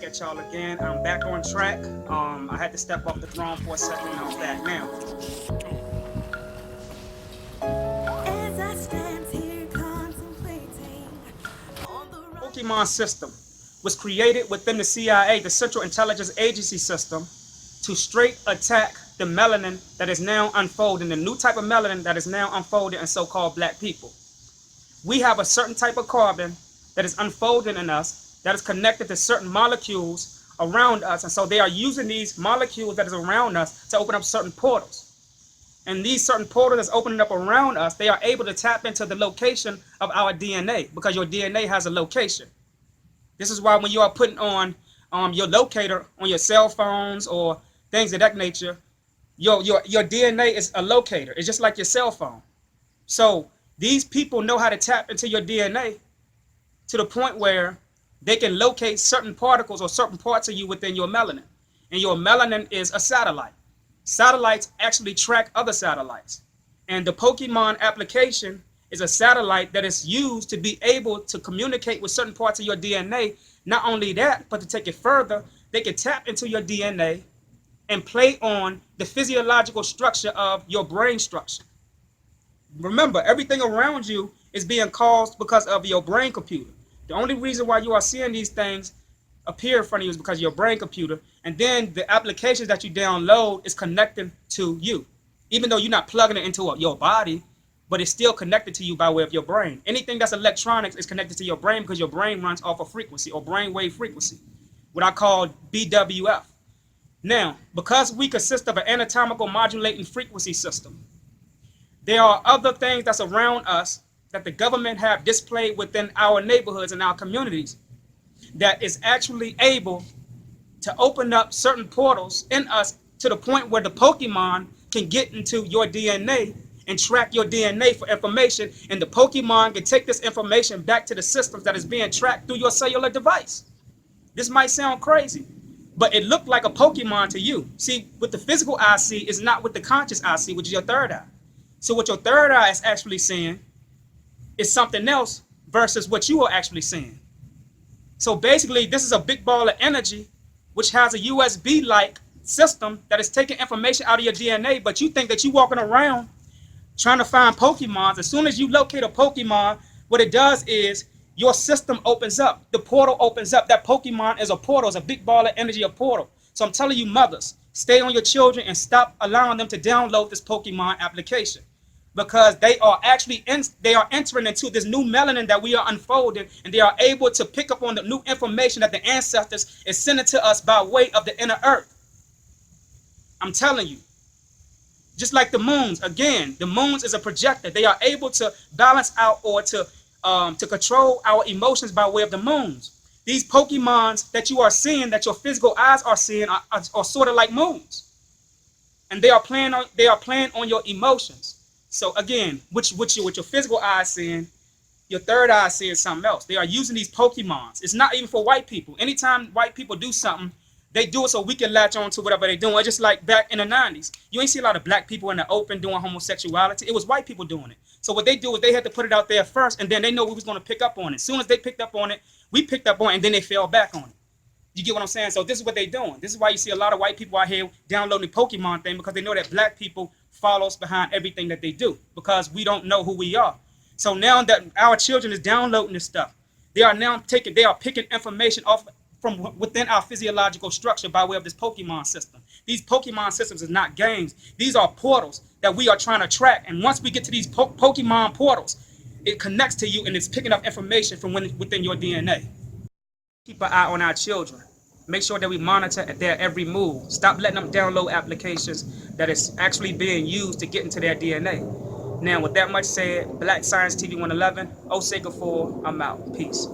at y'all again. I'm back on track. I had to step off the throne for a second, and I'm back now. As I stand here contemplating on the Pokemon system was created within the CIA, the Central Intelligence Agency system, to straight attack the melanin that is now unfolding, the new type of melanin that is now unfolding in so-called black people. We have a certain type of carbon that is unfolding in us that is connected to certain molecules around us, and so they are using these molecules that is around us to open up certain portals. And these certain portals that's opening up around us, they are able to tap into the location of our DNA, because your DNA has a location. This is why when you are putting on your locator on your cell phones or things of that nature, your DNA is a locator. It's just like your cell phone. So these people know how to tap into your DNA to the point where they can locate certain particles or certain parts of you within your melanin. And your melanin is a satellite. Satellites actually track other satellites. And the Pokemon application is a satellite that is used to be able to communicate with certain parts of your DNA. Not only that, but to take it further, they can tap into your DNA and play on the physiological structure of your brain structure. Remember, everything around you is being caused because of your brain computer. The only reason why you are seeing these things appear in front of you is because of your brain computer. And then the applications that you download is connecting to you. Even though you're not plugging it into your body, but it's still connected to you by way of your brain. Anything that's electronics is connected to your brain because your brain runs off a frequency or brainwave frequency, what I call BWF. Now, because we consist of an anatomical modulating frequency system, there are other things that's around us that the government have displayed within our neighborhoods and our communities that is actually able to open up certain portals in us to the point where the Pokemon can get into your DNA and track your DNA for information, and the Pokemon can take this information back to the systems that is being tracked through your cellular device. This might sound crazy, but it looked like a Pokemon to you. See, what the physical eye see is not what the conscious eye see, which is your third eye. So what your third eye is actually seeing is something else versus what you are actually seeing. So basically, this is a big ball of energy which has a USB-like system that is taking information out of your DNA, but you think that you're walking around trying to find Pokemons. As soon as you locate a Pokemon, what it does is your system opens up. The portal opens up. That Pokemon is a portal. It's a big ball of energy, a portal. So I'm telling you, mothers, stay on your children and stop allowing them to download this Pokemon application, because they are actually entering into this new melanin that we are unfolding, and they are able to pick up on the new information that the ancestors is sending to us by way of the inner earth. I'm telling you. Just like the moons, again, the moons is a projector. They are able to balance out or to control our emotions by way of the moons. These Pokemons that you are seeing, that your physical eyes are seeing, are sort of like moons, and they are playing on your emotions. So again, what your physical eye is seeing, your third eye is seeing something else. They are using these Pokemons. It's not even for white people. Anytime white people do something, they do it so we can latch on to whatever they're doing. It's just like back in the 90s. You ain't see a lot of black people in the open doing homosexuality. It was white people doing it. So what they do is they had to put it out there first, and then they know we was going to pick up on it. As soon as they picked up on it, we picked up on it, and then they fell back on it. You get what I'm saying? So this is what they're doing. This is why you see a lot of white people out here downloading the Pokemon thing, because they know that black people follows behind everything that they do, because we don't know who we are. So now that our children is downloading this stuff, they are picking information off from within our physiological structure by way of this Pokemon system. These Pokemon systems is not games. These are portals that we are trying to track. And once we get to these Pokemon portals, it connects to you and it's picking up information from within your DNA. Keep an eye on our children. Make sure that we monitor their every move. Stop letting them download applications that is actually being used to get into their DNA. Now, with that much said, Black Science TV 111, Osei Kufuor, I'm out. Peace.